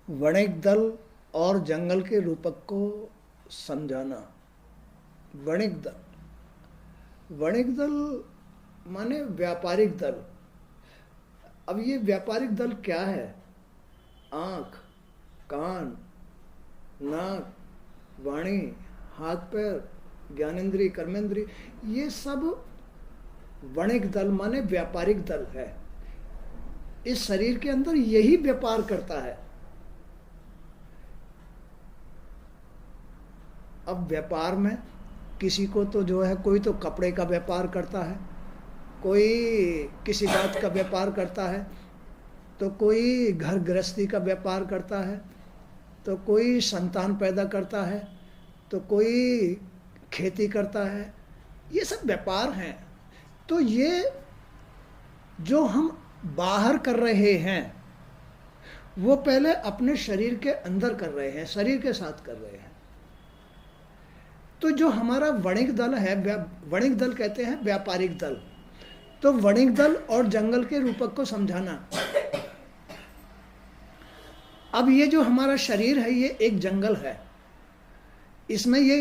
वणिक दल और जंगल के रूपक को समझाना। वणिक दल, वणिक दल माने व्यापारिक दल। अब ये व्यापारिक दल क्या है? आँख, कान, नाक, वाणी, हाथ पैर, ज्ञानेंद्री, कर्मेंद्री, ये सब वणिक दल माने व्यापारिक दल है। इस शरीर के अंदर यही व्यापार करता है। अब व्यापार में किसी को तो जो है, कोई तो कपड़े का व्यापार करता है, कोई किसी बात का व्यापार करता है, तो कोई घर गृहस्थी का व्यापार करता है, तो कोई संतान पैदा करता है, तो कोई खेती करता है। ये सब व्यापार हैं। तो ये जो हम बाहर कर रहे हैं वो पहले अपने शरीर के अंदर कर रहे हैं, शरीर के साथ कर रहे हैं। तो जो हमारा वणिक दल है, वणिक दल कहते हैं व्यापारिक दल। तो वणिक दल और जंगल के रूपक को समझाना। अब ये जो हमारा शरीर है ये एक जंगल है। इसमें ये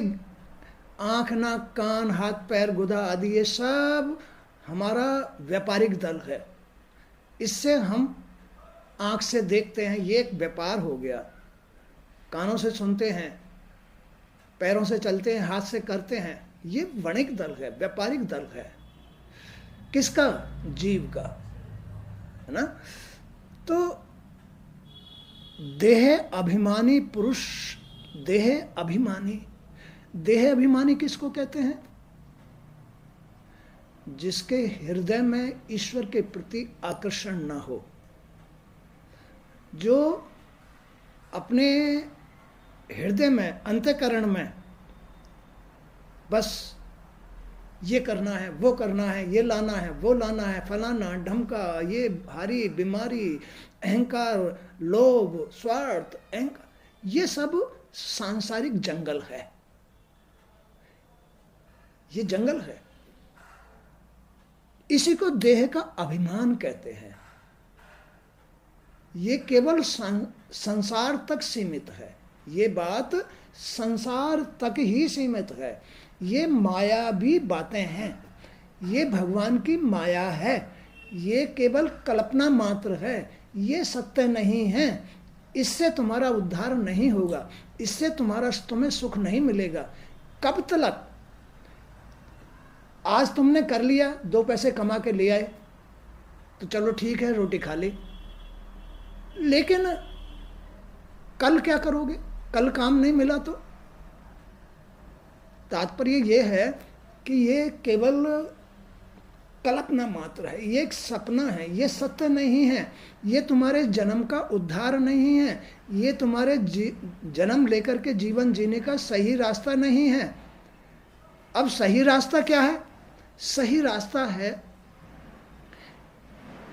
आँख, नाक, कान, हाथ पैर, गुदा आदि ये सब हमारा व्यापारिक दल है। इससे हम आँख से देखते हैं, ये एक व्यापार हो गया। कानों से सुनते हैं, पैरों से चलते हैं, हाथ से करते हैं, ये वणिक दल है, व्यापारिक दल है। किसका? जीव का, है ना। तो देह अभिमानी पुरुष, देह अभिमानी, देह अभिमानी किसको कहते हैं? जिसके हृदय में ईश्वर के प्रति आकर्षण ना हो, जो अपने हृदय में, अंतःकरण में बस ये करना है, वो करना है, ये लाना है, वो लाना है, फलाना ढमका, ये भारी बीमारी, अहंकार, लोभ, स्वार्थ, अहंकार, ये सब सांसारिक जंगल है। ये जंगल है। इसी को देह का अभिमान कहते हैं। ये केवल संसार तक सीमित है। ये बात संसार तक ही सीमित है। ये मायावी बातें हैं। ये भगवान की माया है। ये केवल कल्पना मात्र है। ये सत्य नहीं है। इससे तुम्हारा उद्धार नहीं होगा। इससे तुम्हें सुख नहीं मिलेगा। कब तक? आज तुमने कर लिया, 2 पैसे कमा के ले आए, तो चलो ठीक है, रोटी खा ली। लेकिन कल क्या करोगे? कल काम नहीं मिला तो? तात्पर्य ये है कि ये केवल कल्पना मात्र है। ये एक सपना है। ये सत्य नहीं है। ये तुम्हारे जन्म का उद्धार नहीं है। ये तुम्हारे जन्म लेकर के जीवन जीने का सही रास्ता नहीं है। अब सही रास्ता क्या है? सही रास्ता है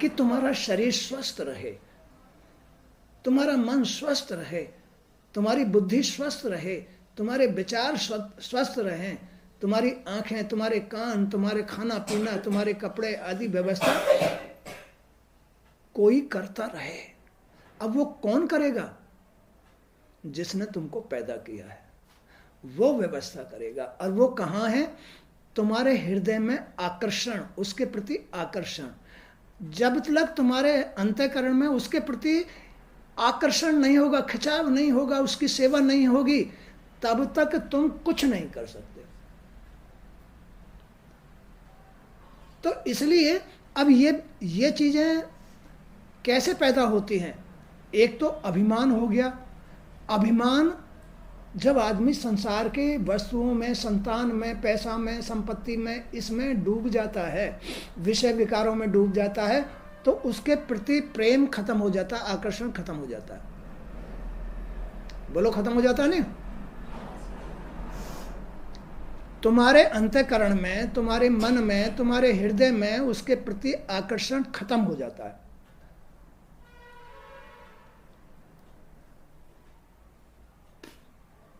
कि तुम्हारा शरीर स्वस्थ रहे, तुम्हारा मन स्वस्थ रहे, तुम्हारी बुद्धि स्वस्थ रहे, तुम्हारे विचार स्वस्थ रहें, तुम्हारी आंखें, तुम्हारे कान, तुम्हारे खाना पीना, तुम्हारे कपड़े आदि व्यवस्था कोई करता रहे। अब वो कौन करेगा? जिसने तुमको पैदा किया है वो व्यवस्था करेगा। और वो कहाँ है? तुम्हारे हृदय में आकर्षण, उसके प्रति आकर्षण। जब तक तुम्हारे अंतःकरण में उसके प्रति आकर्षण नहीं होगा, खिंचाव नहीं होगा, उसकी सेवा नहीं होगी, तब तक तुम कुछ नहीं कर सकते। तो इसलिए अब ये चीजें कैसे पैदा होती हैं? एक तो अभिमान हो गया। अभिमान जब आदमी संसार के वस्तुओं में, संतान में, पैसा में, संपत्ति में, इसमें डूब जाता है, विषय विकारों में डूब जाता है, तो उसके प्रति प्रेम खत्म हो जाता है, आकर्षण खत्म हो जाता है। बोलो, खत्म हो जाता है नहीं? तुम्हारे अंतःकरण में, तुम्हारे मन में, तुम्हारे हृदय में उसके प्रति आकर्षण खत्म हो जाता है।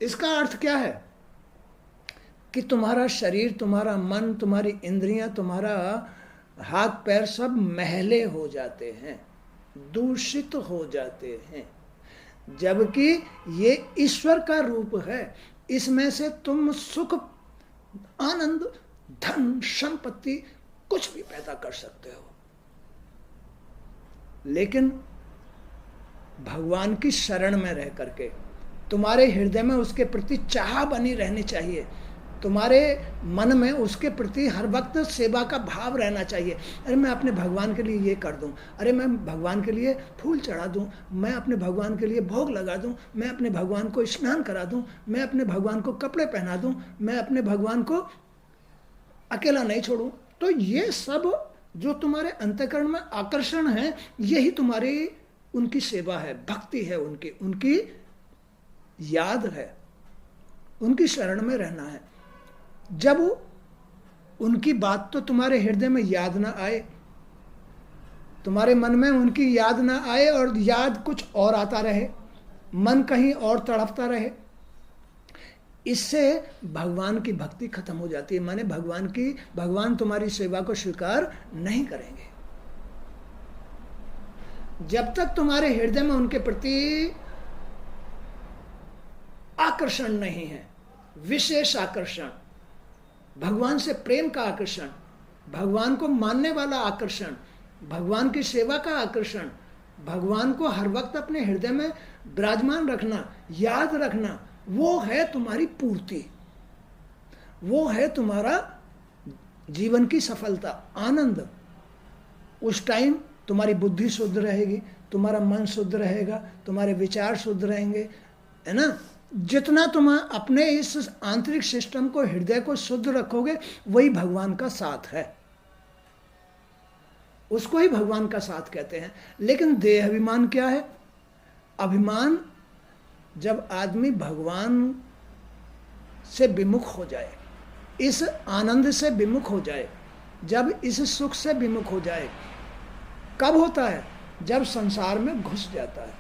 इसका अर्थ क्या है? कि तुम्हारा शरीर, तुम्हारा मन, तुम्हारी इंद्रियां, तुम्हारा हाथ पैर सब मैले हो जाते हैं, दूषित हो जाते हैं। जबकि ये ईश्वर का रूप है। इसमें से तुम सुख, आनंद, धन, संपत्ति कुछ भी पैदा कर सकते हो, लेकिन भगवान की शरण में रह करके तुम्हारे हृदय में उसके प्रति चाह बनी रहनी चाहिए। तुम्हारे मन में उसके प्रति हर वक्त सेवा का भाव रहना चाहिए। अरे मैं अपने भगवान के लिए ये कर दूं, अरे मैं भगवान के लिए फूल चढ़ा दूं, मैं अपने भगवान के लिए भोग लगा दूं, मैं अपने भगवान को स्नान करा दूं, मैं अपने भगवान को कपड़े पहना दूं, मैं अपने भगवान को अकेला नहीं छोड़ूं। तो ये सब जो तुम्हारे अंतःकरण में आकर्षण है, यही तुम्हारी उनकी सेवा है, भक्ति है, उनकी याद है, उनकी शरण में रहना है। जब उनकी बात तो तुम्हारे हृदय में याद ना आए, तुम्हारे मन में उनकी याद ना आए और याद कुछ और आता रहे, मन कहीं और तड़पता रहे, इससे भगवान की भक्ति खत्म हो जाती है। माने भगवान तुम्हारी सेवा को स्वीकार नहीं करेंगे। जब तक तुम्हारे हृदय में उनके प्रति आकर्षण नहीं है, विशेष आकर्षण, भगवान से प्रेम का आकर्षण, भगवान को मानने वाला आकर्षण, भगवान की सेवा का आकर्षण, भगवान को हर वक्त अपने हृदय में विराजमान रखना, याद रखना, वो है तुम्हारी पूर्ति, वो है तुम्हारा जीवन की सफलता, आनंद। उस टाइम तुम्हारी बुद्धि शुद्ध रहेगी, तुम्हारा मन शुद्ध रहेगा, तुम्हारे विचार शुद्ध रहेंगे, है ना। जितना तुम अपने इस आंतरिक सिस्टम को, हृदय को शुद्ध रखोगे, वही भगवान का साथ है, उसको ही भगवान का साथ कहते हैं। लेकिन देह अभिमान क्या है? अभिमान जब आदमी भगवान से विमुख हो जाए, इस आनंद से विमुख हो जाए, जब इस सुख से विमुख हो जाए, कब होता है? जब संसार में घुस जाता है,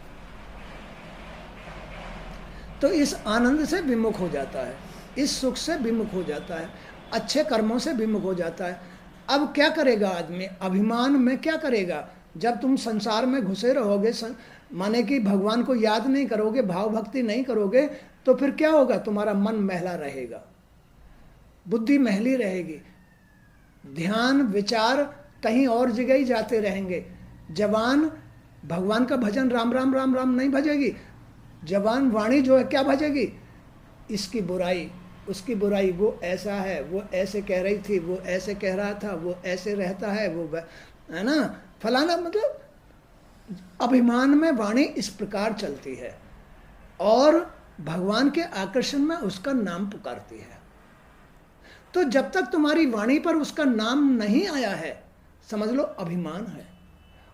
तो इस आनंद से विमुख हो जाता है, इस सुख से विमुख हो जाता है, अच्छे कर्मों से विमुख हो जाता है। अब क्या करेगा आदमी? अभिमान में क्या करेगा? जब तुम संसार में घुसे रहोगे, माने कि भगवान को याद नहीं करोगे, भाव भक्ति नहीं करोगे, तो फिर क्या होगा? तुम्हारा मन महला रहेगा, बुद्धि महली रहेगी, ध्यान विचार कहीं और जगह ही जाते रहेंगे। जवान भगवान का भजन राम राम राम राम नहीं भजेगी, जवान वाणी जो है क्या भजेगी? इसकी बुराई, उसकी बुराई, वो ऐसा है, वो ऐसे कह रही थी, वो ऐसे कह रहा था, वो ऐसे रहता है, वो है ना फलाना। मतलब अभिमान में वाणी इस प्रकार चलती है और भगवान के आकर्षण में उसका नाम पुकारती है। तो जब तक तुम्हारी वाणी पर उसका नाम नहीं आया है, समझ लो अभिमान है।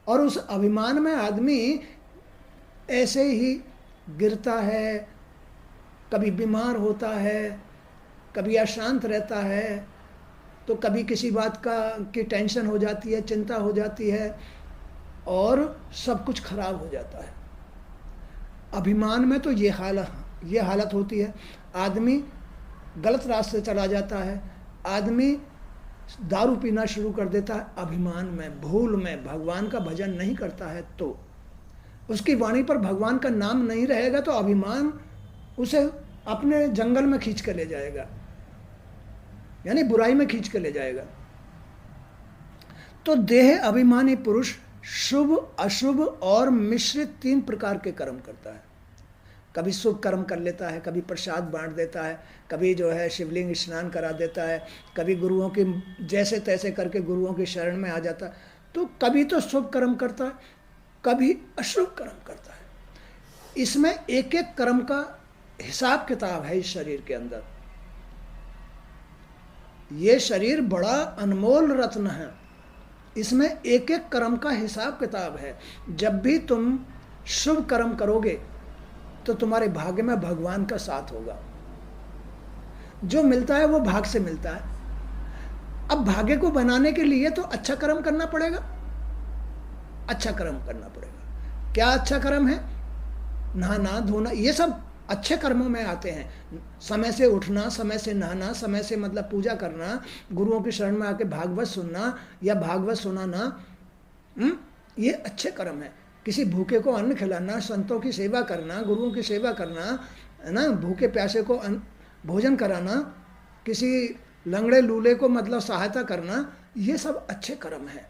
और उस अभिमान में आदमी ऐसे ही गिरता है, कभी बीमार होता है, कभी अशांत रहता है, तो कभी किसी बात की टेंशन हो जाती है, चिंता हो जाती है और सब कुछ खराब हो जाता है। अभिमान में तो ये हालत होती है। आदमी गलत रास्ते चला जाता है, आदमी दारू पीना शुरू कर देता है, अभिमान में, भूल में, भगवान का भजन नहीं करता है, तो उसकी वाणी पर भगवान का नाम नहीं रहेगा, तो अभिमान उसे अपने जंगल में खींच कर ले जाएगा, यानी बुराई में खींच कर ले जाएगा। तो देह अभिमानी पुरुष शुभ, अशुभ और मिश्रित 3 प्रकार के कर्म करता है। कभी शुभ कर्म कर लेता है, कभी प्रसाद बांट देता है, कभी जो है शिवलिंग स्नान करा देता है, कभी गुरुओं की जैसे तैसे करके गुरुओं की शरण में आ जाता है। तो कभी तो शुभ कर्म करता है, कभी अशुभ कर्म करता है। इसमें एक एक कर्म का हिसाब किताब है इस शरीर के अंदर। ये शरीर बड़ा अनमोल रत्न है, इसमें एक एक कर्म का हिसाब किताब है। जब भी तुम शुभ कर्म करोगे तो तुम्हारे भाग्य में भगवान का साथ होगा। जो मिलता है वो भाग से मिलता है। अब भाग्य को बनाने के लिए तो अच्छा कर्म करना पड़ेगा, अच्छा कर्म करना पड़ेगा। क्या अच्छा कर्म है? नहाना धोना, ये सब अच्छे कर्मों में आते हैं। समय से उठना, समय से नहाना, समय से मतलब पूजा करना, गुरुओं की शरण में आके भागवत सुनना या भागवत सुनाना, ये अच्छे कर्म है। किसी भूखे को अन्न खिलाना, संतों की सेवा करना, गुरुओं की सेवा करना, है ना, भूखे प्यासे को भोजन कराना, किसी लंगड़े लूले को मतलब सहायता करना, ये सब अच्छे कर्म हैं।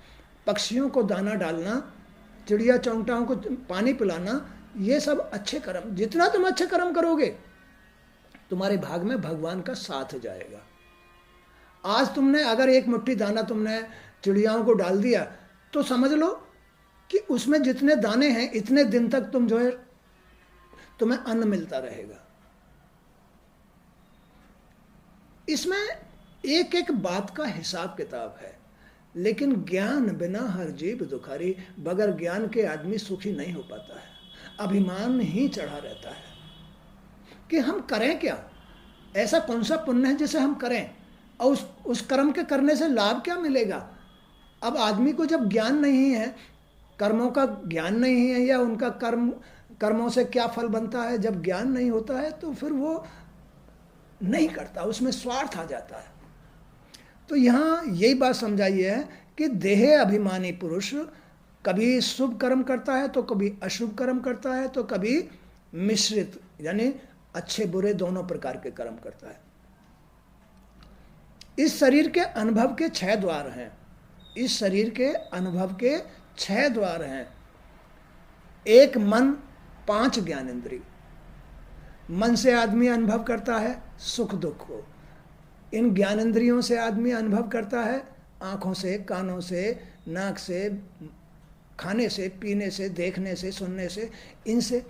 पक्षियों को दाना डालना, चिड़िया चौंटाओं को पानी पिलाना, ये सब अच्छे कर्म। जितना तुम अच्छे कर्म करोगे तुम्हारे भाग में भगवान का साथ जाएगा। आज तुमने अगर एक मुट्ठी दाना तुमने चिड़ियाओं को डाल दिया तो समझ लो कि उसमें जितने दाने हैं इतने दिन तक तुम जो है तुम्हें अन्न मिलता रहेगा। इसमें एक एक बात का हिसाब किताब है, लेकिन ज्ञान बिना हर जीव दुखारी। बगैर ज्ञान के आदमी सुखी नहीं हो पाता है, अभिमान ही चढ़ा रहता है कि हम करें क्या, ऐसा कौन सा पुण्य है जिसे हम करें और उस कर्म के करने से लाभ क्या मिलेगा। अब आदमी को जब ज्ञान नहीं है, कर्मों का ज्ञान नहीं है, या उनका कर्मों से क्या फल बनता है, जब ज्ञान नहीं होता है तो फिर वो नहीं करता, उसमें स्वार्थ आ जाता है। तो यहाँ यही बात समझाई है कि देह अभिमानी पुरुष कभी शुभ कर्म करता है तो कभी अशुभ कर्म करता है, तो कभी मिश्रित यानी अच्छे बुरे दोनों प्रकार के कर्म करता है। इस शरीर के अनुभव के 6 द्वार हैं। इस शरीर के अनुभव के 6 द्वार हैं। 1 मन, 5 ज्ञानेंद्रिय। मन से आदमी अनुभव करता है सुख दुख को। इन ज्ञानेंद्रियों से आदमी अनुभव करता है आँखों से, कानों से, नाक से, खाने से, पीने से, देखने से, सुनने से, इनसे।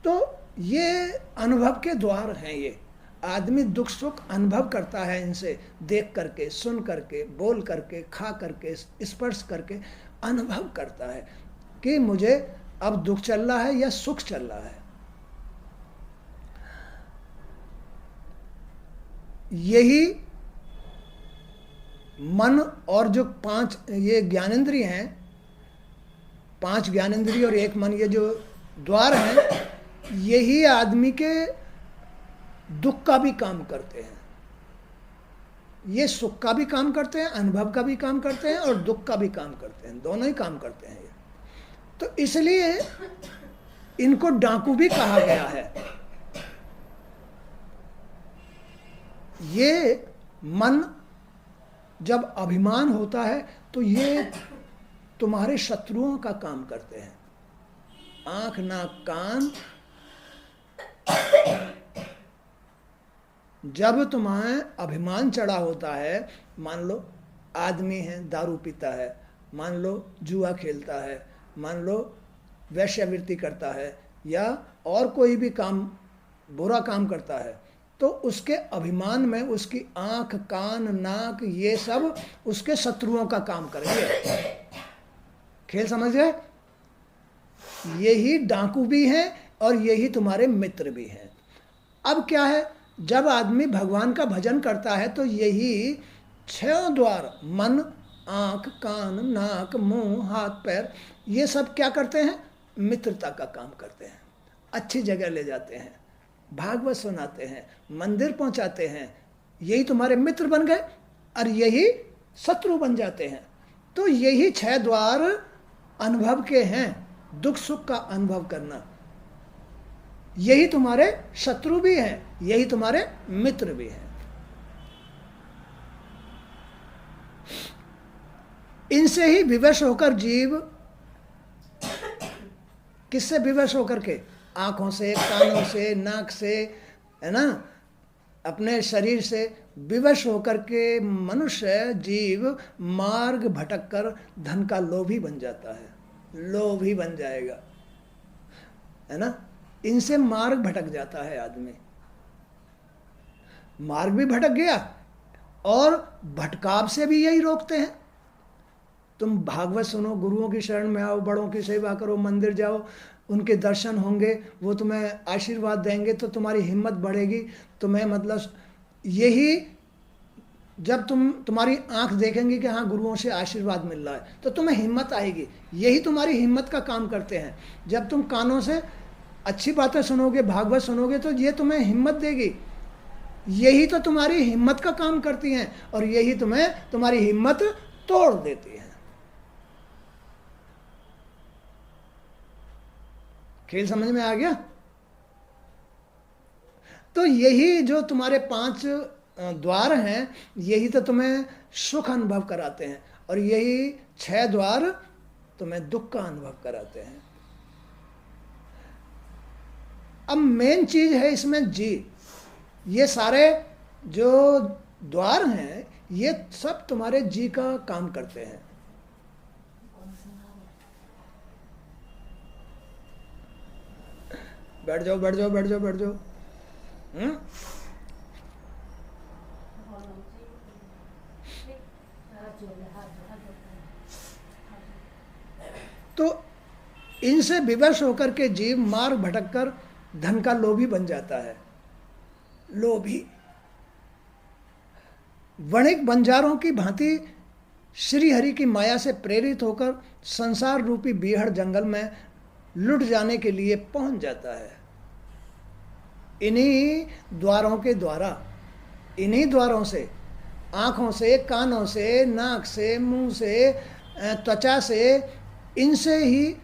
तो ये अनुभव के द्वार हैं। ये आदमी दुख सुख अनुभव करता है इनसे, देख करके, सुन करके, बोल करके, खा करके, स्पर्श करके अनुभव करता है कि मुझे अब दुख चल रहा है या सुख चल रहा है। यही मन और जो 5 ये ज्ञानेंद्रिय हैं, 5 ज्ञानेंद्रिय और 1 मन, ये जो द्वार हैं, यही आदमी के दुख का भी काम करते हैं। ये सुख का भी काम करते हैं, अनुभव का भी काम करते हैं और दुख का भी काम करते हैं, दोनों ही काम करते हैं ये। तो इसलिए इनको डाकू भी कहा गया है। ये मन जब अभिमान होता है तो ये तुम्हारे शत्रुओं का काम करते हैं। आंख, नाक, कान जब तुम्हें अभिमान चढ़ा होता है, मान लो आदमी है दारू पीता है, मान लो जुआ खेलता है, मान लो वैश्यावृत्ति करता है, या और कोई भी काम बुरा काम करता है, तो उसके अभिमान में उसकी आंख, कान, नाक ये सब उसके शत्रुओं का काम करेंगे। खेल समझ गए? यही डाकू भी हैं और यही तुम्हारे मित्र भी हैं। अब क्या है, जब आदमी भगवान का भजन करता है तो यही 6 द्वार मन, आँख, कान, नाक, मुंह, हाथ, पैर, ये सब क्या करते हैं? मित्रता का काम करते हैं। अच्छी जगह ले जाते हैं, भागवत सुनाते हैं, मंदिर पहुंचाते हैं। यही तुम्हारे मित्र बन गए और यही शत्रु बन जाते हैं। तो यही 6 द्वार अनुभव के हैं, दुख सुख का अनुभव करना। यही तुम्हारे शत्रु भी हैं, यही तुम्हारे मित्र भी हैं। इनसे ही विवश होकर जीव, किससे विवश होकर के? आंखों से, कानों से, नाक से, है ना, अपने शरीर से विवश होकर के मनुष्य जीव मार्ग भटक कर धन का लोभी बन जाता है, लोभी बन जाएगा, है ना। इनसे मार्ग भटक जाता है आदमी। मार्ग भी भटक गया और भटकाव से भी यही रोकते हैं। तुम भागवत सुनो, गुरुओं की शरण में आओ, बड़ों की सेवा करो, मंदिर जाओ, उनके दर्शन होंगे, वो तुम्हें आशीर्वाद देंगे तो तुम्हारी हिम्मत बढ़ेगी। तुम्हें मतलब यही, जब तुम्हारी आंख देखेंगी कि हाँ गुरुओं से आशीर्वाद मिल रहा है तो तुम्हें हिम्मत आएगी। यही तुम्हारी हिम्मत का काम करते हैं। जब तुम कानों से अच्छी बातें सुनोगे, भागवत सुनोगे, तो ये तुम्हें हिम्मत देगी। यही तो तुम्हारी हिम्मत का काम करती हैं और यही तुम्हें तुम्हारी हिम्मत तोड़ देती है। खेल समझ में आ गया? तो यही जो तुम्हारे 5 द्वार हैं, यही तो तुम्हें सुख अनुभव कराते हैं, और यही 6 द्वार तुम्हें दुख का अनुभव कराते हैं। अब मेन चीज है इसमें जी। ये सारे जो द्वार हैं ये सब तुम्हारे जी का काम करते हैं। बैठ जाओ बैठ जाओ बैठ जाओ बैठ जाओ। तो इनसे विवश होकर के जीव मार्ग भटककर धन का लोभी बन जाता है। लोभी वणिक बंजारों की भांति श्री हरि की माया से प्रेरित होकर संसार रूपी बीहड़ जंगल में लुट जाने के लिए पहुंच जाता है। इन्हीं द्वारों के द्वारा, इन्हीं द्वारों से, आँखों से, कानों से, नाक से, मुंह से, त्वचा से, इनसे ही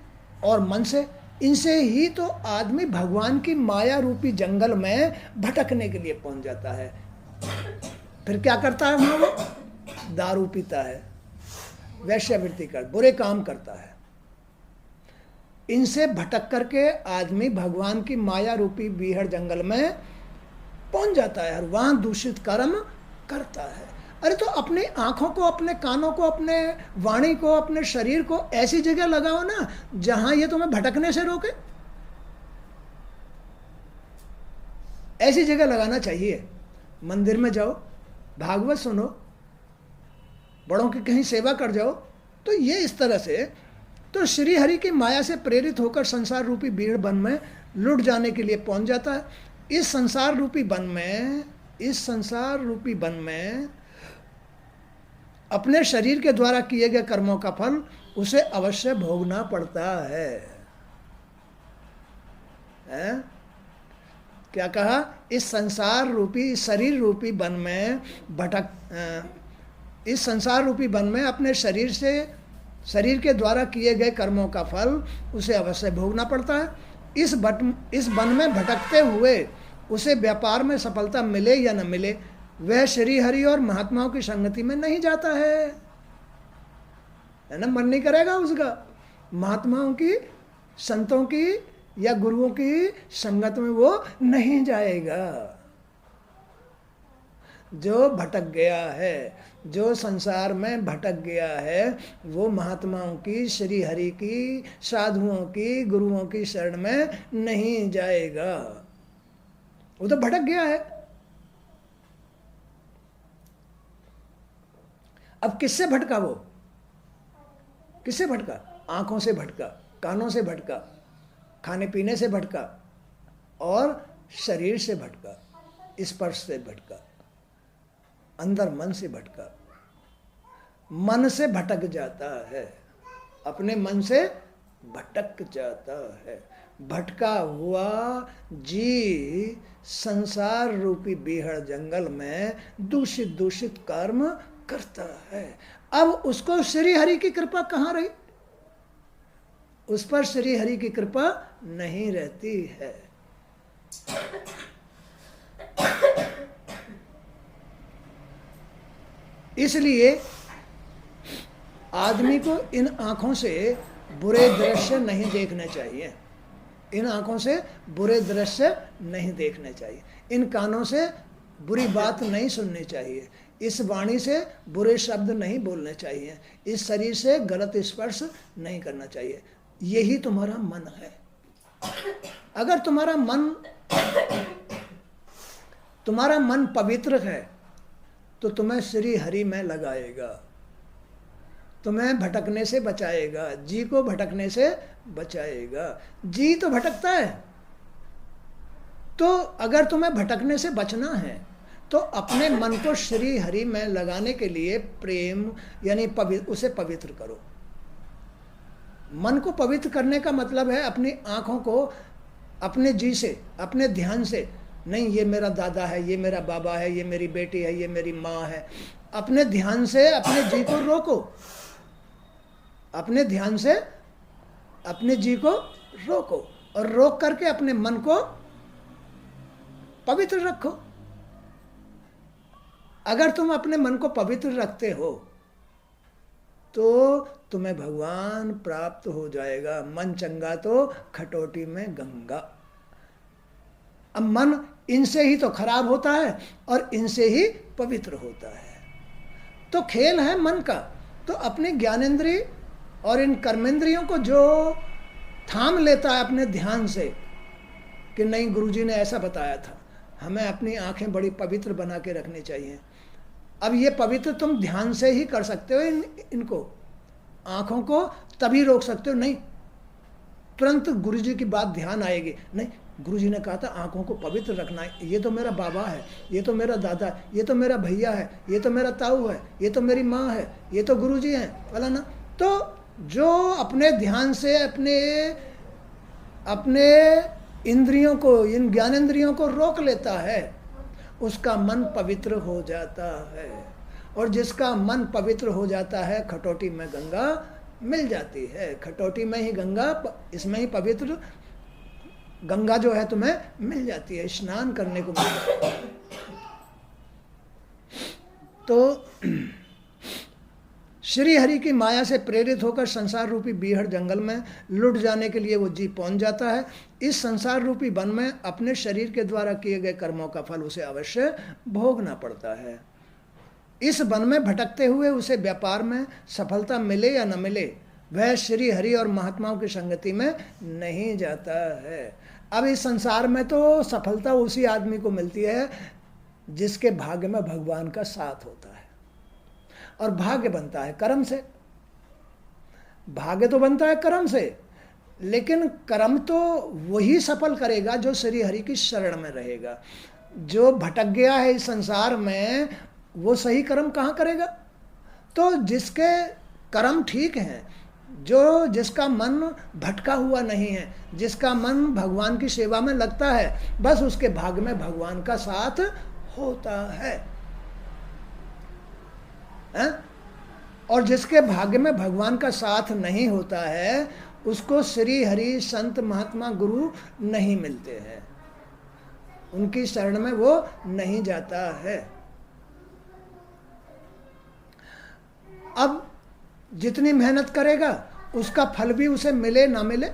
और मन से, इनसे ही तो आदमी भगवान की माया रूपी जंगल में भटकने के लिए पहुंच जाता है। फिर क्या करता है वहाँ वो? दारू पीता है, वैश्यावृत्ति कर, बुरे काम करता है। इनसे भटक करके आदमी भगवान की माया रूपी बीहड़ जंगल में पहुंच जाता है और वहाँ दूषित कर्म करता है। अरे तो अपनी आँखों को, अपने कानों को, अपने वाणी को, अपने शरीर को ऐसी जगह लगाओ ना जहाँ ये तुम्हें भटकने से रोके। ऐसी जगह लगाना चाहिए। मंदिर में जाओ, भागवत सुनो, बड़ों की कहीं सेवा कर जाओ। तो ये इस तरह से तो श्री हरि की माया से प्रेरित होकर संसार रूपी बीहड़ वन में लुट जाने के लिए पहुंच जाता है। इस संसार रूपी वन में अपने शरीर के द्वारा किए गए कर्मों का फल उसे अवश्य भोगना पड़ता है। क्या कहा? इस संसार रूपी, शरीर रूपी वन में इस संसार रूपी वन में अपने शरीर के द्वारा किए गए कर्मों का फल उसे अवश्य भोगना पड़ता है। इस वन में भटकते हुए उसे व्यापार में सफलता मिले या न मिले, वह श्री हरि और महात्माओं की संगति में नहीं जाता है ना? मन नहीं करेगा उसका महात्माओं की, संतों की या गुरुओं की संगत में वो नहीं जाएगा। जो भटक गया है, जो संसार में भटक गया है, वो महात्माओं की, श्री हरि की, साधुओं की, गुरुओं की शरण में नहीं जाएगा। वो तो भटक गया है। अब किससे भटका वो? किससे भटका? आंखों से भटका, कानों से भटका, खाने पीने से भटका और शरीर से भटका, स्पर्श से भटका, अंदर मन से भटका। मन से भटक जाता है, अपने मन से भटक जाता है। भटका हुआ जी संसार रूपी बीहड़ जंगल में दूषित दूषित कर्म करता है। अब उसको श्री हरि की कृपा कहाँ रही? उस पर श्री हरि की कृपा नहीं रहती है। इसलिए आदमी को इन आंखों से बुरे दृश्य नहीं देखने चाहिए। इन आंखों से बुरे दृश्य नहीं देखने चाहिए। इन कानों से बुरी बात नहीं सुननी चाहिए। इस वाणी से बुरे शब्द नहीं बोलने चाहिए। इस शरीर से गलत स्पर्श नहीं करना चाहिए। यही तुम्हारा मन है। अगर तुम्हारा मन पवित्र है तो तुम्हें श्री हरि में लगाएगा, तुम्हें भटकने से बचाएगा, जी को भटकने से बचाएगा। जी तो भटकता है, तो अगर तुम्हें भटकने से बचना है तो अपने मन को श्री हरि में लगाने के लिए प्रेम यानी उसे पवित्र करो। मन को पवित्र करने का मतलब है अपनी आँखों को अपने जी से, अपने ध्यान से नहीं, ये मेरा दादा है, ये मेरा बाबा है, ये मेरी बेटी है, ये मेरी माँ है। अपने ध्यान से अपने जी को रोको, अपने ध्यान से अपने जी को रोको और रोक करके अपने मन को पवित्र रखो। अगर तुम अपने मन को पवित्र रखते हो तो तुम्हें भगवान प्राप्त हो जाएगा। मन चंगा तो खटोटी में गंगा। अब मन इनसे ही तो खराब होता है और इनसे ही पवित्र होता है। तो खेल है मन का। तो अपने ज्ञानेंद्रिय और इन कर्मेंद्रियों को जो थाम लेता है अपने ध्यान से कि नहीं, गुरुजी ने ऐसा बताया था, हमें अपनी आंखें बड़ी पवित्र बना के रखनी चाहिए। अब ये पवित्र तुम ध्यान से ही कर सकते हो। इनको आंखों को तभी रोक सकते हो, नहीं तुरंत गुरुजी की बात ध्यान आएगी, नहीं गुरुजी ने कहा था आंखों को पवित्र रखना है, ये तो मेरा बाबा है, ये तो मेरा दादा है, ये तो मेरा भैया है, ये तो मेरा ताऊ है, ये तो मेरी माँ है, ये तो गुरुजी हैं फलाना। तो जो अपने ध्यान से अपने इंद्रियों को, इन ज्ञानेंद्रियों को रोक लेता है, उसका मन पवित्र हो जाता है। और जिसका मन पवित्र हो जाता है, खटोटी में गंगा मिल जाती है। खटोटी में ही गंगा, इसमें ही पवित्र गंगा जो है तुम्हें मिल जाती है, स्नान करने को मिल जाती है। तो श्री हरि की माया से प्रेरित होकर संसार रूपी बीहड़ जंगल में लुट जाने के लिए वो जीव पहुंच जाता है। इस संसार रूपी वन में अपने शरीर के द्वारा किए गए कर्मों का फल उसे अवश्य भोगना पड़ता है। इस वन में भटकते हुए उसे व्यापार में सफलता मिले या न मिले, वह श्री हरि और महात्माओं की संगति में नहीं जाता है। अब इस संसार में तो सफलता उसी आदमी को मिलती है जिसके भाग्य में भगवान का साथ होता है। और भाग्य बनता है कर्म से। भाग्य तो बनता है कर्म से, लेकिन कर्म तो वही सफल करेगा जो श्री हरि की शरण में रहेगा। जो भटक गया है इस संसार में, वो सही कर्म कहाँ करेगा? तो जिसके कर्म ठीक हैं, जिसका मन भटका हुआ नहीं है, जिसका मन भगवान की सेवा में लगता है, बस उसके भाग्य में भगवान का साथ होता है। और जिसके भाग्य में भगवान का साथ नहीं होता है, उसको श्री हरि संत महात्मा गुरु नहीं मिलते हैं, उनकी शरण में वो नहीं जाता है। अब जितनी मेहनत करेगा उसका फल भी उसे मिले ना मिले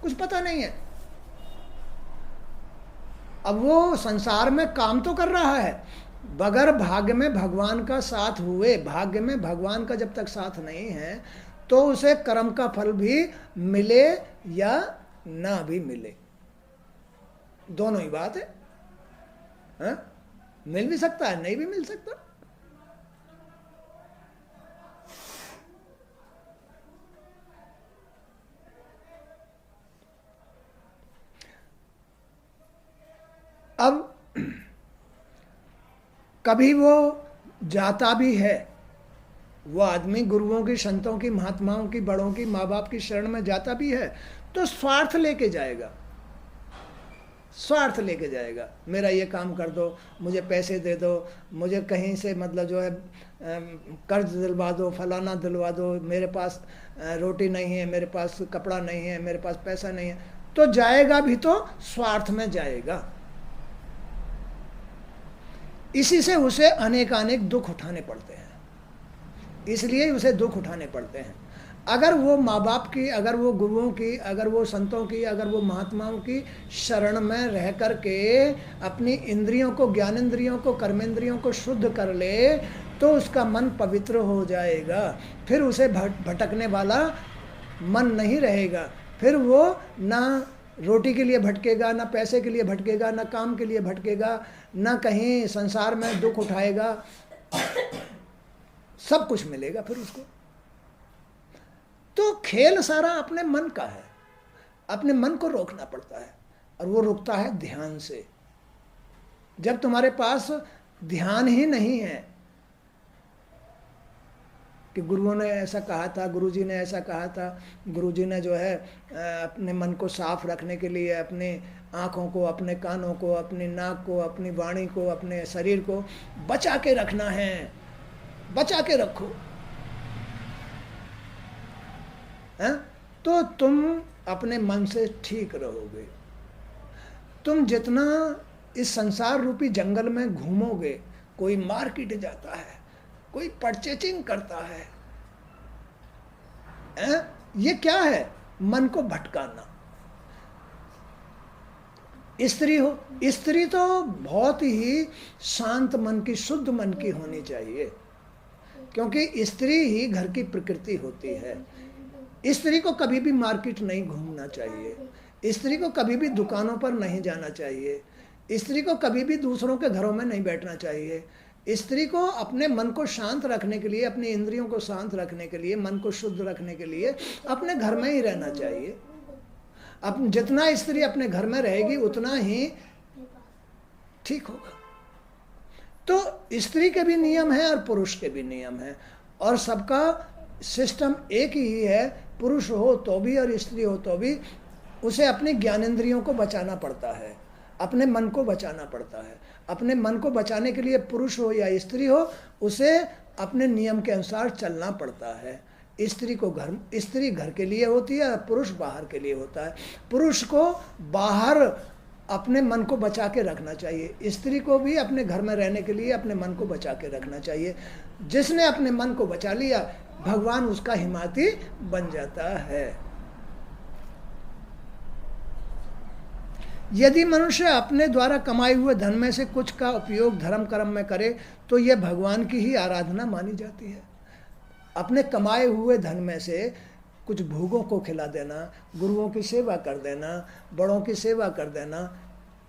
कुछ पता नहीं है। अब वो संसार में काम तो कर रहा है, बगैर भाग्य में भगवान का साथ हुए, भाग्य में भगवान का जब तक साथ नहीं है तो उसे कर्म का फल भी मिले या ना भी मिले, दोनों ही बात है। मिल भी सकता है, नहीं भी मिल सकता। अब कभी वो जाता भी है, वो आदमी गुरुओं की, संतों की, महात्माओं की, बड़ों की, माँ बाप की शरण में जाता भी है तो स्वार्थ लेके जाएगा, स्वार्थ लेके जाएगा। मेरा ये काम कर दो, मुझे पैसे दे दो, मुझे कहीं से मतलब जो है कर्ज दिलवा दो, फलाना दिलवा दो, मेरे पास रोटी नहीं है, मेरे पास कपड़ा नहीं है, मेरे पास पैसा नहीं है। तो जाएगा भी तो स्वार्थ में जाएगा। इसी से उसे अनेकानेक दुख उठाने पड़ते हैं, इसलिए उसे दुख उठाने पड़ते हैं। अगर वो माँ बाप की, अगर वो गुरुओं की, अगर वो संतों की, अगर वो महात्माओं की शरण में रह कर के अपनी इंद्रियों को, ज्ञानेंद्रियों को, कर्मेंद्रियों को शुद्ध कर ले तो उसका मन पवित्र हो जाएगा। फिर उसे भटकने वाला मन नहीं रहेगा। फिर वो ना रोटी के लिए भटकेगा, ना पैसे के लिए भटकेगा, ना काम के लिए भटकेगा, ना कहीं संसार में दुख उठाएगा, सब कुछ मिलेगा फिर उसको। तो खेल सारा अपने मन का है, अपने मन को रोकना पड़ता है, और वो रुकता है ध्यान से। जब तुम्हारे पास ध्यान ही नहीं है कि गुरुओं ने ऐसा कहा था, गुरुजी ने ऐसा कहा था, गुरुजी ने जो है अपने मन को साफ रखने के लिए अपने आँखों को, अपने कानों को, अपनी नाक को, अपनी वाणी को, अपने शरीर को बचा के रखना है, बचा के रखो। तो तुम अपने मन से ठीक रहोगे। तुम जितना इस संसार रूपी जंगल में घूमोगे, कोई मार्केट जाता है, कोई परचेजिंग करता है, ये क्या है? मन को भटकाना। स्त्री हो, स्त्री तो बहुत ही शांत मन की, शुद्ध मन की होनी चाहिए, क्योंकि स्त्री ही घर की प्रकृति होती है। स्त्री को कभी भी मार्केट नहीं घूमना चाहिए, स्त्री को कभी भी दुकानों पर नहीं जाना चाहिए, स्त्री को कभी भी दूसरों के घरों में नहीं बैठना चाहिए। स्त्री को अपने मन को शांत रखने के लिए, अपनी इंद्रियों को शांत रखने के लिए, मन को शुद्ध रखने के लिए अपने घर में ही रहना चाहिए। अब जितना स्त्री अपने घर में रहेगी उतना ही ठीक होगा। तो स्त्री के भी नियम हैं और पुरुष के भी नियम हैं, और सबका सिस्टम एक ही है। पुरुष हो तो भी और स्त्री हो तो भी उसे अपनी ज्ञानेंद्रियों को बचाना पड़ता है, अपने मन को बचाना पड़ता है। अपने मन को बचाने के लिए पुरुष हो या स्त्री हो, उसे अपने नियम के अनुसार चलना पड़ता है। स्त्री घर के लिए होती है, पुरुष बाहर के लिए होता है। पुरुष को बाहर अपने मन को बचा के रखना चाहिए, स्त्री को भी अपने घर में रहने के लिए अपने मन को बचा के रखना चाहिए। जिसने अपने मन को बचा लिया, भगवान उसका हिमाती बन जाता है। यदि मनुष्य अपने द्वारा कमाए हुए धन में से कुछ का उपयोग धर्म कर्म में करे तो यह भगवान की ही आराधना मानी जाती है। अपने कमाए हुए धन में से कुछ भूखों को खिला देना, गुरुओं की सेवा कर देना, बड़ों की सेवा कर देना,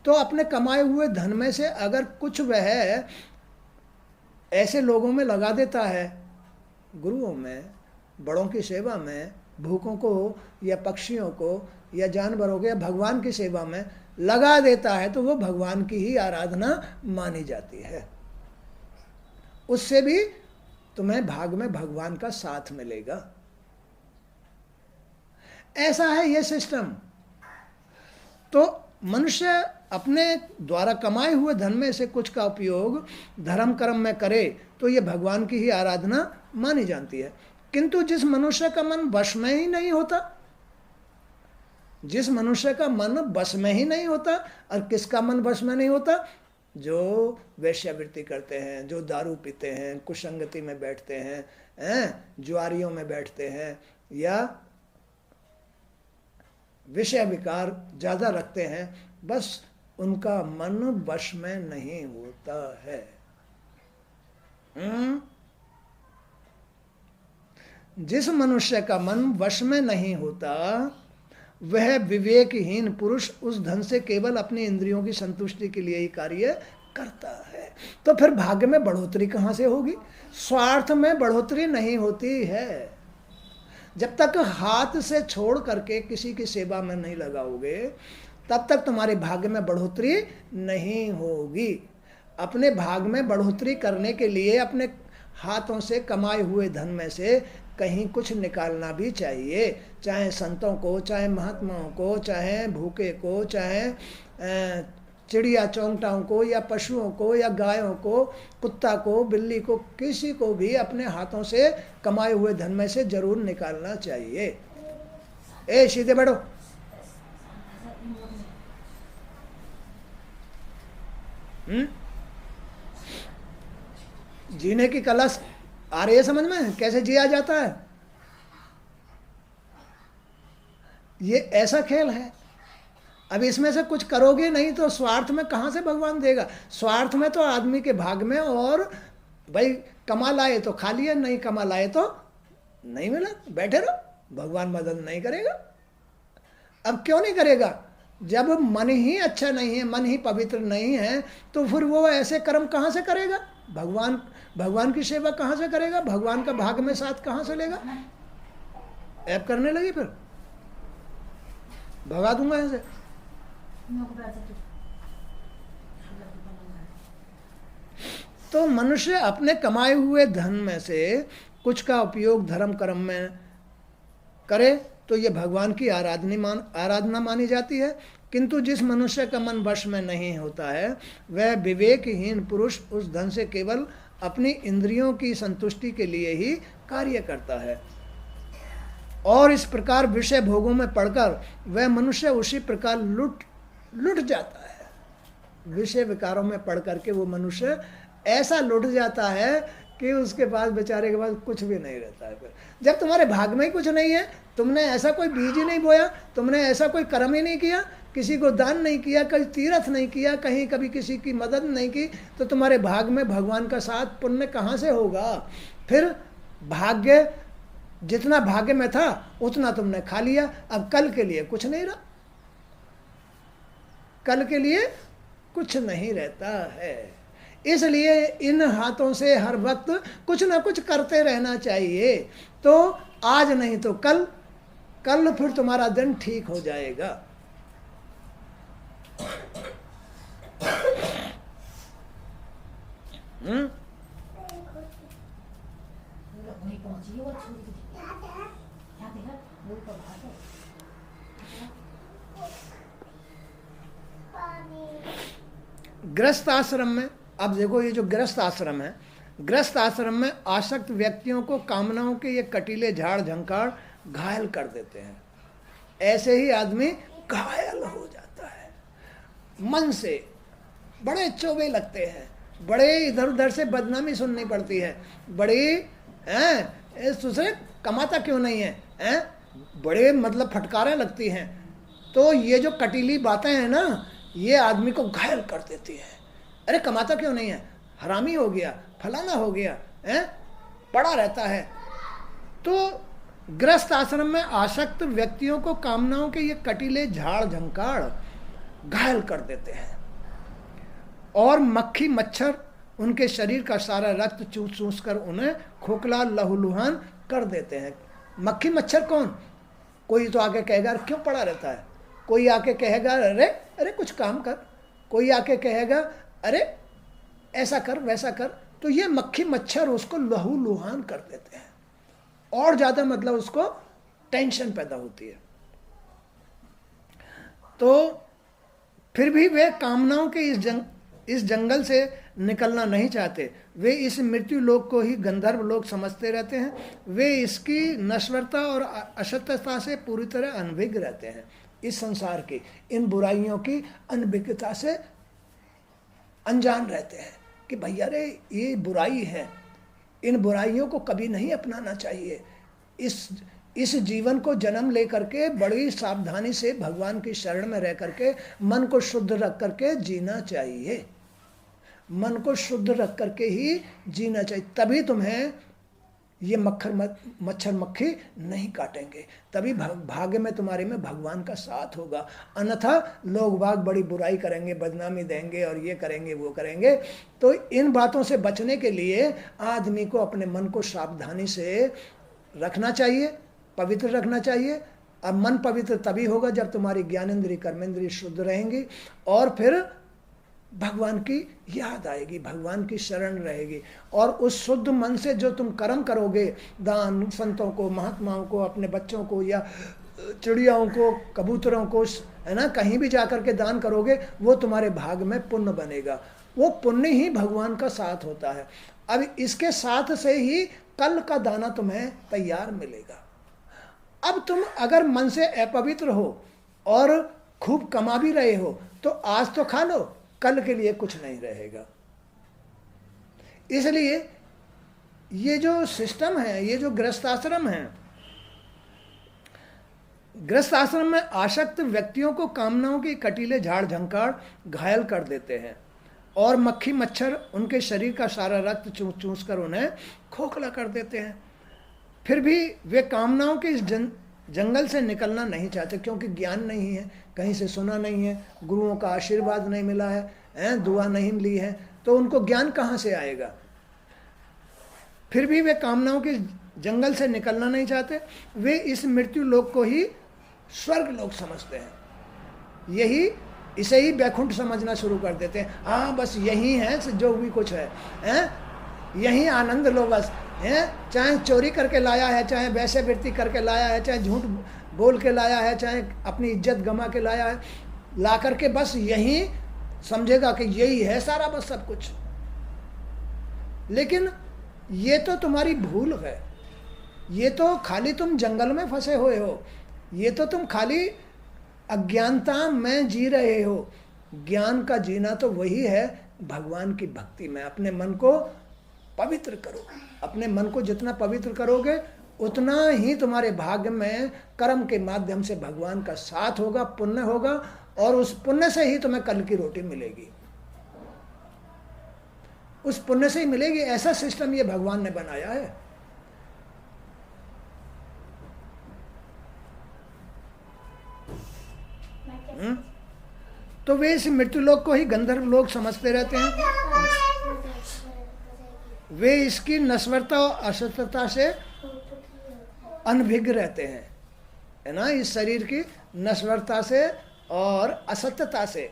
तो अपने कमाए हुए धन में से अगर कुछ वह ऐसे लोगों में लगा देता है, गुरुओं में, बड़ों की सेवा में, भूखों को या पक्षियों को या जानवरों को या भगवान की सेवा में लगा देता है, तो वो भगवान की ही आराधना मानी जाती है। उससे भी तुम्हें भाग में भगवान का साथ मिलेगा। ऐसा है ये सिस्टम। तो मनुष्य अपने द्वारा कमाए हुए धन में से कुछ का उपयोग धर्म कर्म में करे तो ये भगवान की ही आराधना मानी जाती है। किंतु जिस मनुष्य का मन वश में ही नहीं होता, जिस मनुष्य का मन वश में ही नहीं होता, और किसका मन वश में नहीं होता? जो वेश्यावृत्ति करते हैं, जो दारू पीते हैं, कुसंगति में बैठते हैं, जुआरियों में बैठते हैं, या विषय विकार ज़्यादा रखते हैं, बस उनका मन वश में नहीं होता है। जिस मनुष्य का मन वश में नहीं होता, वह विवेकहीन पुरुष उस धन से केवल अपनी इंद्रियों की संतुष्टि के लिए ही कार्य करता है। तो फिर भाग्य में बढ़ोतरी कहाँ से होगी? स्वार्थ में बढ़ोतरी नहीं होती है। जब तक हाथ से छोड़ करके किसी की सेवा में नहीं लगाओगे, तब तक तुम्हारे भाग्य में बढ़ोतरी नहीं होगी। अपने भाग में बढ़ोतरी करने के लिए अपने हाथों से कमाए हुए धन में से कहीं कुछ निकालना भी चाहिए, चाहे संतों को, चाहे महात्माओं को, चाहे भूखे को, चाहे चिड़िया चौंगटाओं को, या पशुओं को, या गायों को, कुत्ता को, बिल्ली को, किसी को भी अपने हाथों से कमाए हुए धन में से जरूर निकालना चाहिए। ए सीधे बैठो। जीने की कला आ रही है समझ में? कैसे जिया जाता है? ये ऐसा खेल है। अब इसमें से कुछ करोगे नहीं तो स्वार्थ में कहाँ से भगवान देगा? स्वार्थ में तो आदमी के भाग में, और भाई कमा लाए तो खा लिया, नहीं कमा लाए तो नहीं मिला, बैठे रहो, भगवान मदद नहीं करेगा। अब क्यों नहीं करेगा? जब मन ही अच्छा नहीं है, मन ही पवित्र नहीं है, तो फिर वो ऐसे कर्म कहाँ से करेगा? भगवान की सेवा कहाँ से करेगा? भगवान का भाग में साथ कहाँ से लेगा? ऐप करने लगी, फिर भगा दूंगा ऐसे। तो मनुष्य अपने कमाए हुए धन में से कुछ का उपयोग धर्म कर्म में करे तो ये भगवान की आराधना मानी जाती है। किंतु जिस मनुष्य का मन वश में नहीं होता है, वह विवेकहीन पुरुष उस धन से केवल अपनी इंद्रियों की संतुष्टि के लिए ही कार्य करता है। और इस प्रकार विषय भोगों में पड़कर वह मनुष्य उसी प्रकार लुट जाता है। विषय विकारों में पड़ करके वो मनुष्य ऐसा लुट जाता है कि उसके पास बेचारे के पास कुछ भी नहीं रहता है। फिर जब तुम्हारे भाग में ही कुछ नहीं है, तुमने ऐसा कोई बीज ही नहीं बोया, तुमने ऐसा कोई कर्म ही नहीं किया, किसी को दान नहीं किया, कहीं तीर्थ नहीं किया, कहीं कभी किसी की मदद नहीं की, तो तुम्हारे भाग में भगवान का साथ पुण्य कहाँ से होगा? फिर भाग्य, जितना भाग्य में था उतना तुमने खा लिया, अब कल के लिए कुछ नहीं रहा, कल के लिए कुछ नहीं रहता है। इसलिए इन हाथों से हर वक्त कुछ ना कुछ करते रहना चाहिए, तो आज नहीं तो कल फिर तुम्हारा दिन ठीक हो जाएगा। गृहस्थ आश्रम में, अब देखो ये जो गृहस्थ आश्रम है, गृहस्थ आश्रम में आसक्त व्यक्तियों को कामनाओं के ये कटीले झाड़ झंकार घायल कर देते हैं। ऐसे ही आदमी घायल हो जाता है, मन से बड़े चौबे लगते हैं, बड़े इधर उधर से बदनामी सुननी पड़ती है, बड़ी दूसरे कमाता क्यों नहीं है, बड़े मतलब फटकारें लगती हैं। तो ये जो कटीली बातें हैं ना, ये आदमी को घायल कर देती है। अरे कमाता क्यों नहीं है, हरामी हो गया, फलाना हो गया, पड़ा रहता है। तो गृहस्थ आश्रम में आसक्त व्यक्तियों को कामनाओं के ये कटीले झाड़ झंकार घायल कर देते हैं, और मक्खी मच्छर उनके शरीर का सारा रक्त चूस चूस कर उन्हें खोखला लहूलुहान कर देते हैं। मक्खी मच्छर कौन? कोई तो आके कहेगा क्यों पड़ा रहता है, कोई आके कहेगा अरे कुछ काम कर, कोई आके कहेगा अरे ऐसा कर वैसा कर। तो ये मक्खी मच्छर उसको लहूलुहान कर देते हैं, और ज़्यादा मतलब उसको टेंशन पैदा होती है। तो फिर भी वे कामनाओं के इस जंगल से निकलना नहीं चाहते। वे इस मृत्यु लोक को ही गंधर्व लोक समझते रहते हैं। वे इसकी नश्वरता और असत्यता से पूरी तरह अनभिज्ञ रहते हैं। इस संसार की इन बुराइयों की अनभिज्ञता से अनजान रहते हैं कि भैया रे ये बुराई है, इन बुराइयों को कभी नहीं अपनाना चाहिए। इस जीवन को जन्म ले करके बड़ी सावधानी से भगवान की शरण में रह करके मन को शुद्ध रख करके जीना चाहिए, मन को शुद्ध रख करके ही जीना चाहिए। तभी तुम्हें ये मच्छर मक्खी नहीं काटेंगे, तभी भाग्य में तुम्हारे में भगवान का साथ होगा। अन्यथा लोग बाग बड़ी बुराई करेंगे, बदनामी देंगे और ये करेंगे वो करेंगे। तो इन बातों से बचने के लिए आदमी को अपने मन को सावधानी से रखना चाहिए, पवित्र रखना चाहिए। अब मन पवित्र तभी होगा जब तुम्हारी ज्ञानेंद्रिय कर्मेंद्रिय शुद्ध रहेंगी, और फिर भगवान की याद आएगी, भगवान की शरण रहेगी। और उस शुद्ध मन से जो तुम कर्म करोगे, दान संतों को, महात्माओं को, अपने बच्चों को या चिड़ियाओं को, कबूतरों को, है ना, कहीं भी जाकर के दान करोगे, वो तुम्हारे भाग में पुण्य बनेगा। वो पुण्य ही भगवान का साथ होता है। अब इसके साथ से ही कल का दाना तुम्हें तैयार मिलेगा। अब तुम अगर मन से अपवित्र हो और खूब कमा भी रहे हो, तो आज तो खा लो, कल के लिए कुछ नहीं रहेगा। इसलिए ये जो सिस्टम है, ये जो गृहस्थ आश्रम है, गृहस्थ आश्रम में आसक्त व्यक्तियों को कामनाओं की कटीले झाड़ झंकार घायल कर देते हैं, और मक्खी मच्छर उनके शरीर का सारा रक्त चूस चूस कर उन्हें खोखला कर देते हैं। फिर भी वे कामनाओं के इस जंगल से निकलना नहीं चाहते, क्योंकि ज्ञान नहीं है, कहीं से सुना नहीं है, गुरुओं का आशीर्वाद नहीं मिला है, दुआ नहीं ली है, तो उनको ज्ञान कहाँ से आएगा। फिर भी वे कामनाओं के जंगल से निकलना नहीं चाहते। वे इस मृत्यु लोक को ही स्वर्ग लोक समझते हैं, इसे ही बैकुंठ समझना शुरू कर देते हैं। हाँ बस यही है जो भी कुछ है, यही आनंद लो बस, है, चाहे चोरी करके लाया है, चाहे वैसे वृत्ति करके लाया है, चाहे झूठ बोल के लाया है, चाहे अपनी इज्जत गमा के लाया है, ला करके बस यही समझेगा कि यही है सारा बस सब कुछ। लेकिन ये तो तुम्हारी भूल है, ये तो खाली तुम जंगल में फंसे हुए हो, ये तो तुम खाली अज्ञानता में जी रहे हो। ज्ञान का जीना तो वही है भगवान की भक्ति में। अपने मन को पवित्र करो, अपने मन को जितना पवित्र करोगे उतना ही तुम्हारे भाग्य में कर्म के माध्यम से भगवान का साथ होगा, पुण्य होगा, और उस पुण्य से ही तुम्हें कल की रोटी मिलेगी, उस पुण्य से ही मिलेगी। ऐसा सिस्टम ये भगवान ने बनाया है। तो वे इस मृत्युलोक को ही गंधर्व लोग समझते रहते हैं। वे इसकी नश्वरता और असत्यता से अनभिज्ञ रहते हैं, है ना। इस शरीर की नश्वरता से और असत्यता से,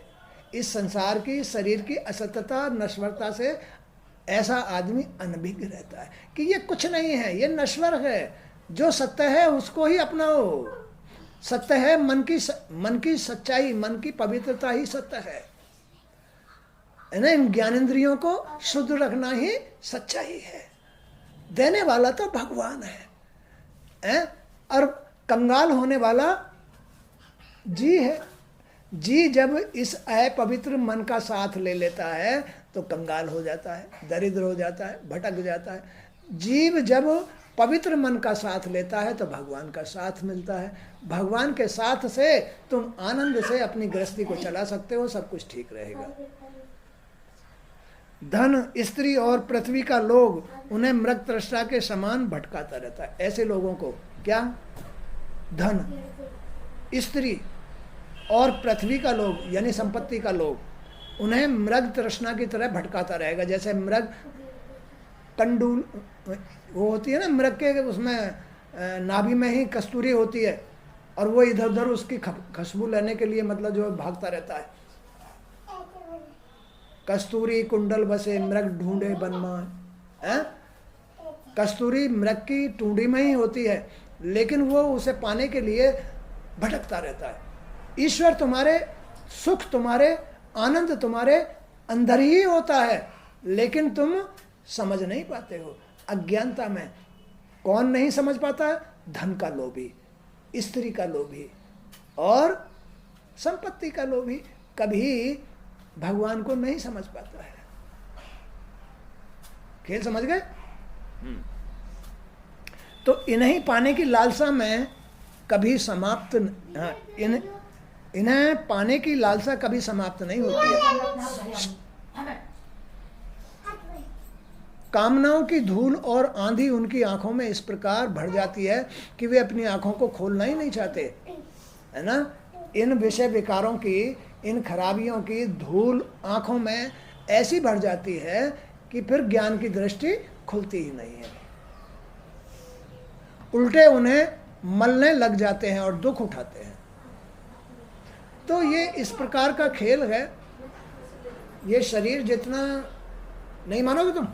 इस संसार की, इस शरीर की असत्यता नश्वरता से ऐसा आदमी अनभिज्ञ रहता है कि ये कुछ नहीं है, ये नश्वर है। जो सत्य है उसको ही अपनाओ। सत्य है मन की सच्चाई, मन की पवित्रता ही सत्य है ना। इन ज्ञानेंद्रियों को शुद्ध रखना ही सच्चाई है। देने वाला तो भगवान है, और कंगाल होने वाला जी है। जी जब इस अपवित्र मन का साथ ले लेता है तो कंगाल हो जाता है, दरिद्र हो जाता है, भटक जाता है। जीव जब पवित्र मन का साथ लेता है तो भगवान का साथ मिलता है। भगवान के साथ से तुम आनंद से अपनी गृहस्थी को चला सकते हो, सब कुछ ठीक रहेगा। धन, स्त्री और पृथ्वी का लोग उन्हें मृग तृष्णा के समान भटकाता रहता है। ऐसे लोगों को क्या, धन, स्त्री और पृथ्वी का लोग यानी संपत्ति का लोग, उन्हें मृग तृष्णा की तरह भटकाता रहेगा। जैसे मृग कंडूल वो होती है ना, मृग के उसमें नाभि में ही कस्तूरी होती है, और वो इधर उधर उसकी खुशबू लेने के लिए मतलब जो भागता रहता है। कस्तूरी कुंडल बसे मृग ढूंढे बनमान, कस्तूरी मृग की टूंडी में ही होती है, लेकिन वो उसे पाने के लिए भटकता रहता है। ईश्वर तुम्हारे, सुख तुम्हारे, आनंद तुम्हारे अंदर ही होता है, लेकिन तुम समझ नहीं पाते हो अज्ञानता में। कौन नहीं समझ पाता है? धन का लोभी, स्त्री का लोभी और संपत्ति का लोभी कभी भगवान को नहीं समझ पाता है। खेल समझ गए? तो इन्हीं पाने की लालसा में कभी समाप्त, इन्हें पाने की लालसा कभी समाप्त नहीं होती है। कामनाओं की धूल और आंधी उनकी आंखों में इस प्रकार भर जाती है कि वे अपनी आंखों को खोलना ही नहीं चाहते, है ना। इन विषय विकारों की, इन खराबियों की धूल आंखों में ऐसी भर जाती है कि फिर ज्ञान की दृष्टि खुलती ही नहीं है। उल्टे उन्हें मलने लग जाते हैं और दुख उठाते हैं। तो ये इस प्रकार का खेल है। ये शरीर जितना, नहीं मानोगे तुम,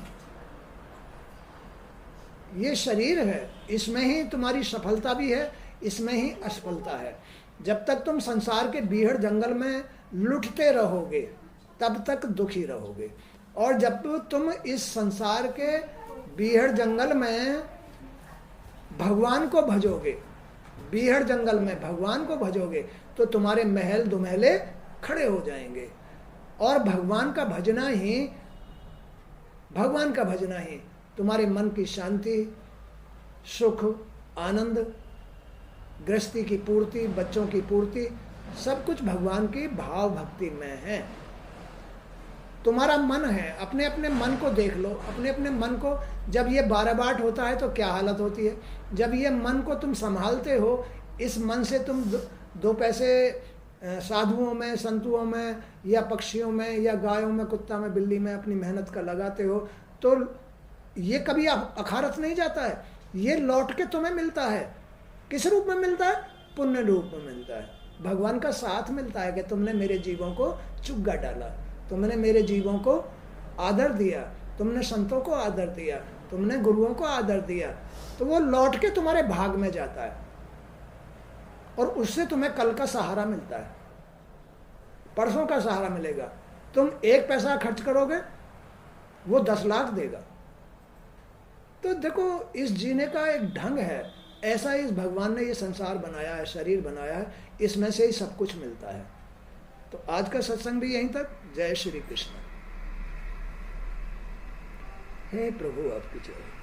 ये शरीर है, इसमें ही तुम्हारी सफलता भी है, इसमें ही असफलता है। जब तक तुम संसार के बीहड़ जंगल में लुटते रहोगे तब तक दुखी रहोगे, और जब तुम इस संसार के बीहड़ जंगल में भगवान को भजोगे, बीहड़ जंगल में भगवान को भजोगे, तो तुम्हारे महल दुमहले खड़े हो जाएंगे। और भगवान का भजना ही तुम्हारे मन की शांति, सुख, आनंद, गृहस्थी की पूर्ति, बच्चों की पूर्ति, सब कुछ भगवान की भाव भक्ति में है। तुम्हारा मन है, अपने अपने मन को देख लो, अपने अपने मन को। जब ये बारबाट होता है तो क्या हालत होती है। जब ये मन को तुम संभालते हो, इस मन से तुम दो पैसे साधुओं में, संतुओं में, या पक्षियों में, या गायों में, कुत्ता में, बिल्ली में अपनी मेहनत का लगाते हो, तो ये कभी अखारत नहीं जाता है। ये लौट के तुम्हें मिलता है। किस रूप में मिलता है? पुण्य रूप में मिलता है। भगवान का साथ मिलता है कि तुमने मेरे जीवों को चुग्गा डाला, तुमने मेरे जीवों को आदर दिया, तुमने संतों को आदर दिया, तुमने गुरुओं को आदर दिया, तो वो लौट के तुम्हारे भाग में जाता है, और उससे तुम्हें कल का सहारा मिलता है, परसों का सहारा मिलेगा। तुम 1 पैसा खर्च करोगे, वो 10 लाख देगा। तो देखो इस जीने का एक ढंग है, ऐसा इस भगवान ने ये संसार बनाया है, शरीर बनाया है, इसमें से ही सब कुछ मिलता है। तो आज का सत्संग भी यहीं तक। जय श्री कृष्ण। हे प्रभु आपकी जय।